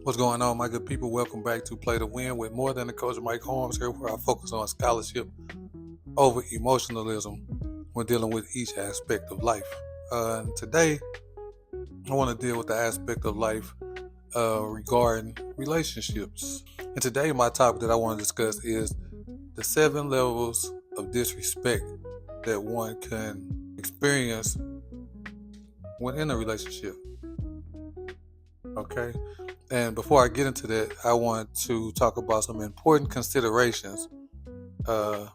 What's going on, my good people? Welcome back to Play to Win with More Than a Coach. Mike Holmes here, where I focus on scholarship over emotionalism when dealing with each aspect of life. Today, I want to deal with the aspect of life regarding relationships. And today, my topic that I want to discuss is the 7 levels of disrespect that one can experience when in a relationship. Okay? And before I get into that, I want to talk about some important considerations to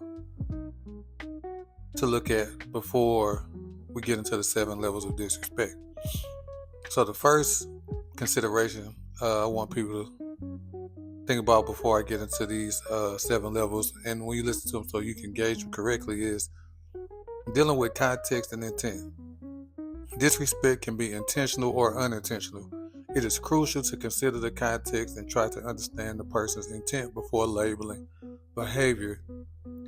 look at before we get into the 7 levels of disrespect. So the first consideration I want people to think about before I get into these 7 levels, and when you listen to them so you can gauge them correctly, is dealing with context and intent. Disrespect can be intentional or unintentional. It is crucial to consider the context and try to understand the person's intent before labeling behavior.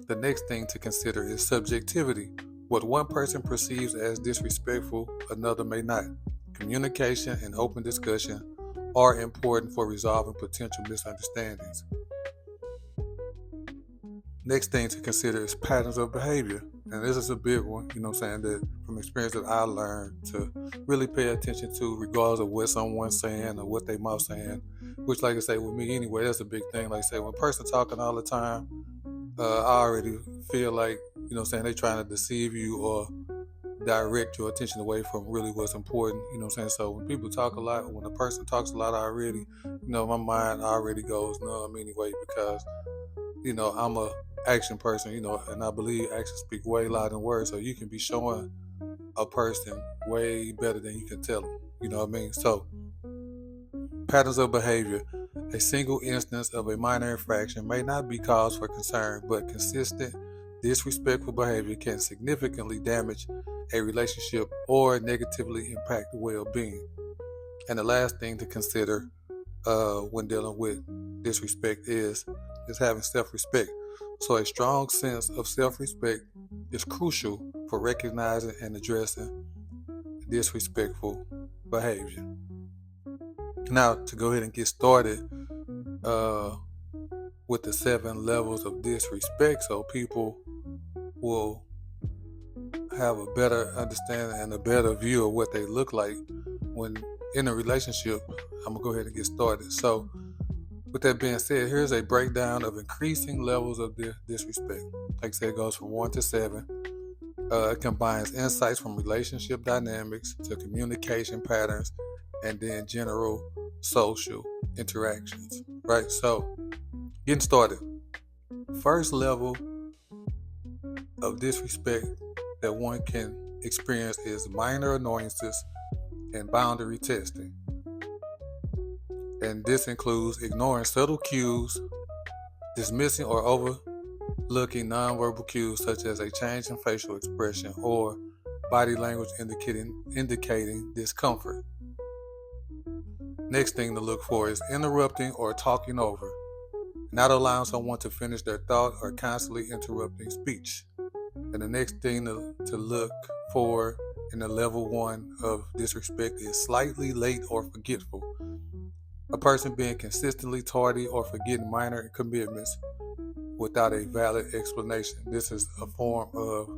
The next thing to consider is subjectivity. What one person perceives as disrespectful, another may not. Communication and open discussion are important for resolving potential misunderstandings. Next thing to consider is patterns of behavior. And this is a big one, that from experience that I learned to really pay attention to, regardless of what someone's saying or what they mouth saying, which, like I say, with me anyway, that's a big thing. Like I say, when a person talking all the time, I already feel like, they trying to deceive you or direct your attention away from really what's important, So when people talk a lot, when a person talks a lot already, my mind already goes numb anyway, because, I'm a action person, and I believe actions speak way louder than words. So you can be showing a person way better than you can tell them. You know what I mean? So patterns of behavior. A single instance of a minor infraction may not be cause for concern, but consistent disrespectful behavior can significantly damage a relationship or negatively impact well-being. And the last thing to consider when dealing with disrespect is having self-respect. So a strong sense of self-respect is crucial for recognizing and addressing disrespectful behavior. Now, to go ahead and get started with the 7 levels of disrespect, so people will have a better understanding and a better view of what they look like when in a relationship. I'm going to go ahead and get started. So, with that being said, here's a breakdown of increasing levels of disrespect. Like I said, it goes from 1 to 7. It combines insights from relationship dynamics to communication patterns and then general social interactions. Right? So, getting started. First level of disrespect that one can experience is minor annoyances and boundary testing. And this includes ignoring subtle cues, dismissing or overlooking nonverbal cues such as a change in facial expression or body language indicating discomfort. Next thing to look for is interrupting or talking over, not allowing someone to finish their thought or constantly interrupting speech. And the next thing to look for in the level 1 of disrespect is slightly late or forgetful. A person being consistently tardy or forgetting minor commitments without a valid explanation. This is a form of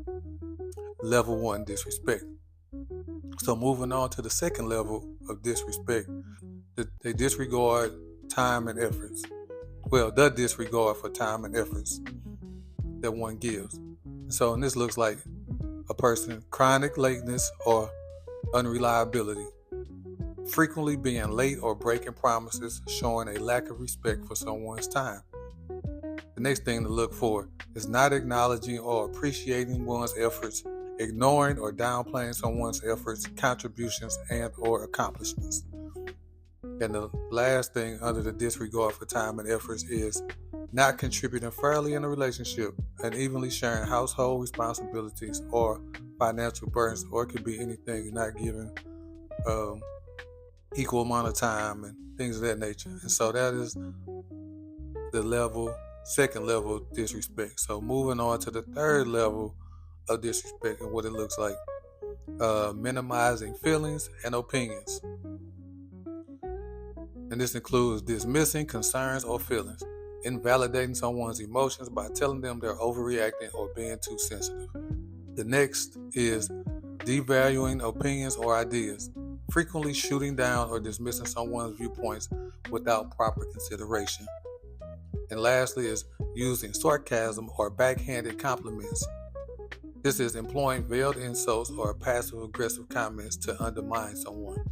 level 1 disrespect. So moving on to the second level of disrespect, they disregard time and efforts. Well, the disregard for time and efforts that one gives. So, and this looks like a person chronic lateness or unreliability, frequently being late or breaking promises, showing a lack of respect for someone's time. The next thing to look for is not acknowledging or appreciating one's efforts, ignoring or downplaying someone's efforts, contributions, and or accomplishments. And the last thing under the disregard for time and efforts is not contributing fairly in a relationship and evenly sharing household responsibilities or financial burdens, or it could be anything, not giving equal amount of time and things of that nature. And so that is the second level of disrespect. So moving on to the third level of disrespect and what it looks like. Minimizing feelings and opinions. And this includes dismissing concerns or feelings, invalidating someone's emotions by telling them they're overreacting or being too sensitive. The next is devaluing opinions or ideas, frequently shooting down or dismissing someone's viewpoints without proper consideration. And lastly is using sarcasm or backhanded compliments. This is employing veiled insults or passive-aggressive comments to undermine someone.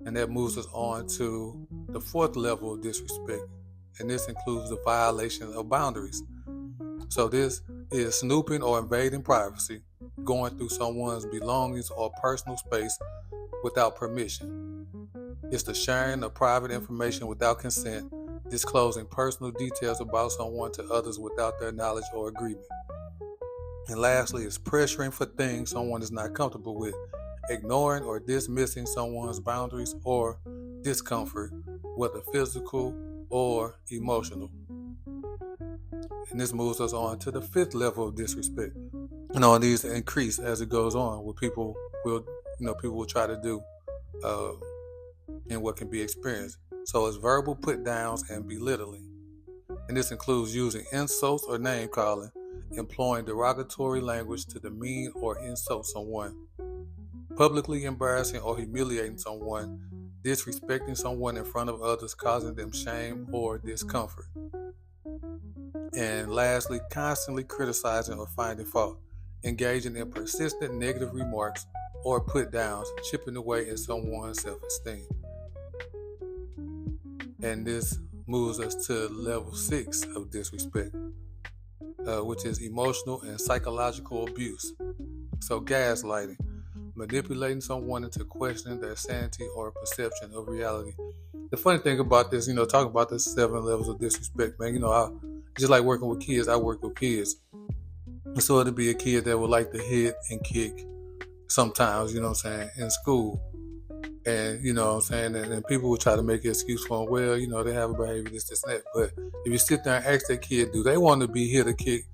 And that moves us on to the fourth level of disrespect, and this includes the violation of boundaries. So this is snooping or invading privacy, going through someone's belongings or personal space without permission. It's the sharing of private information without consent, disclosing personal details about someone to others without their knowledge or agreement. And lastly is pressuring for things someone is not comfortable with, ignoring or dismissing someone's boundaries or discomfort, whether physical or emotional. And this moves us on to the fifth level of disrespect. And these increase as it goes on, what people will try to do and what can be experienced. So it's verbal put downs and belittling. And this includes using insults or name calling, employing derogatory language to demean or insult someone, publicly embarrassing or humiliating someone, disrespecting someone in front of others, causing them shame or discomfort. And lastly, constantly criticizing or finding fault, engaging in persistent negative remarks or put downs, chipping away at someone's self-esteem. And this moves us to level 6 of disrespect, which is emotional and psychological abuse. So gaslighting, manipulating someone into questioning their sanity or perception of reality. The funny thing about this, talking about the 7 levels of disrespect, man, I just like working with kids. I work with kids. And so it'd be a kid that would like to hit and kick sometimes, in school. And, and people would try to make an excuse for them. Well, they have a behavior, this, and that. But if you sit there and ask that kid, do they want to be hit or kicked?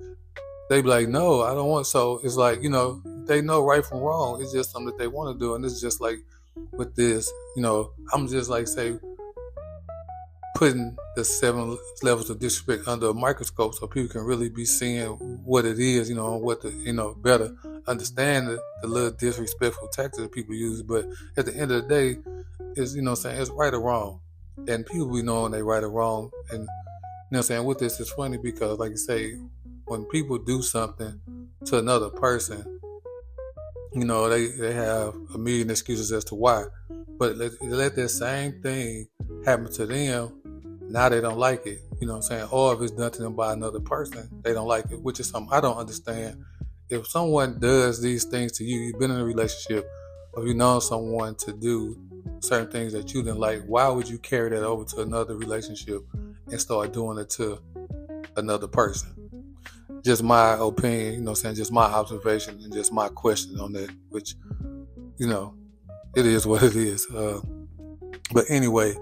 They be like, no, I don't want. So it's like, they know right from wrong. It's just something that they want to do. And it's just like with this, I'm just like, say, putting the 7 levels of disrespect under a microscope so people can really be seeing what it is, what the, better understand the little disrespectful tactics that people use. But at the end of the day, it's, it's right or wrong. And people be knowing they right or wrong. And, with this, it's funny because, like you say, when people do something to another person, they have a million excuses as to why. But let that same thing happen to them, now they don't like it. Or if it's done to them by another person, they don't like it, which is something I don't understand. If someone does these things to you, you've been in a relationship, or you know someone to do certain things that you didn't like, why would you carry that over to another relationship and start doing it to another person? Just my opinion, just my observation and just my question on that, which, it is what it is. But anyway,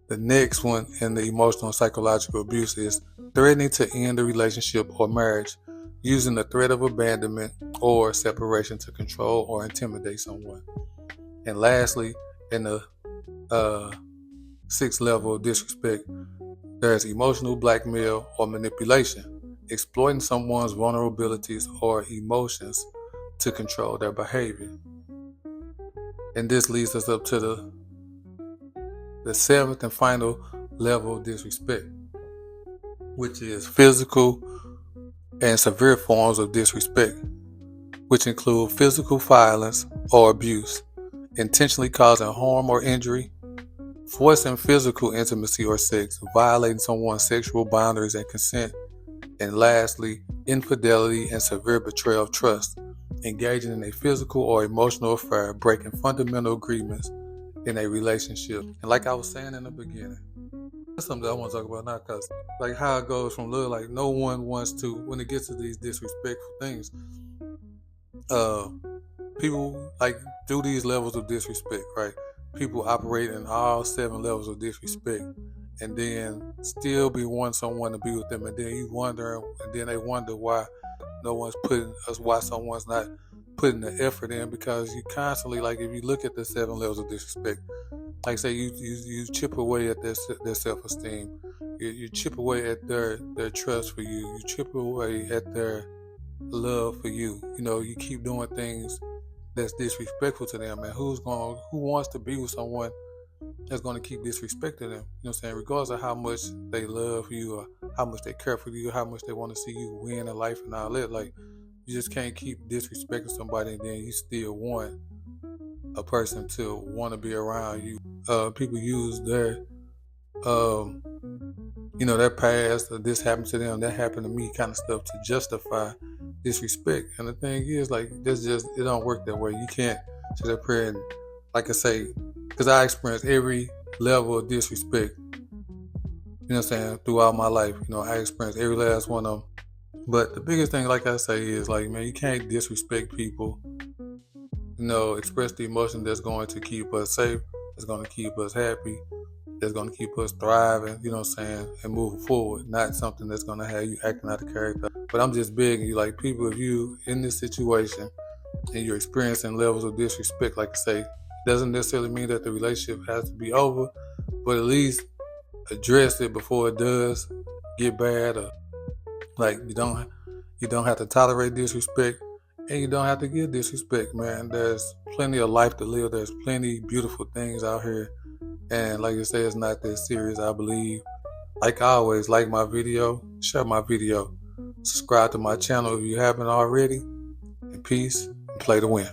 the next one in the emotional and psychological abuse is threatening to end the relationship or marriage using the threat of abandonment or separation to control or intimidate someone. And lastly, in the 6th level of disrespect, there's emotional blackmail or manipulation, exploiting someone's vulnerabilities or emotions to control their behavior. And this leads us up to the 7th and final level of disrespect, which is physical and severe forms of disrespect, which include physical violence or abuse, intentionally causing harm or injury, forcing physical intimacy or sex, violating someone's sexual boundaries and consent, and lastly, infidelity and severe betrayal of trust, engaging in a physical or emotional affair, breaking fundamental agreements in a relationship. And like I was saying in the beginning, that's something I want to talk about now, because like how it goes from little, like no one wants to, when it gets to these disrespectful things, people like do these levels of disrespect, right? People operate in all 7 levels of disrespect and then still be wanting someone to be with them, and then you wonder, and then they wonder why why someone's not putting the effort in, because you constantly, like if you look at the 7 levels of disrespect, like say you chip away at their self esteem. You chip away at their trust for you. You chip away at their love for you. You know, you keep doing things that's disrespectful to them. And who wants to be with someone that's going to keep disrespecting them? You know what I'm saying? Regardless of how much they love you or how much they care for you, how much they want to see you win in life and all that. Like, you just can't keep disrespecting somebody and then you still want a person to want to be around you. People use their um, their past, or this happened to them, that happened to me, kind of stuff to justify disrespect. And the thing is, like, it don't work that way. You can't sit up here and, like I say, because I experienced every level of disrespect, you know what I'm saying, throughout my life. You know, I experienced every last one of them. But the biggest thing, like I say, is like, man, you can't disrespect people. You know, express the emotion that's going to keep us safe, that's going to keep us happy, that's going to keep us thriving, you know what I'm saying, and moving forward, not something that's going to have you acting out of character. But I'm just begging you, like, people, if you in this situation and you're experiencing levels of disrespect, like I say, doesn't necessarily mean that the relationship has to be over, but at least address it before it does get bad. Or like, you don't have to tolerate disrespect, and you don't have to give disrespect, man. There's plenty of life to live. There's plenty beautiful things out here. And like I say, it's not that serious, I believe. Like always, like my video, share my video, subscribe to my channel if you haven't already, and peace, and play to win.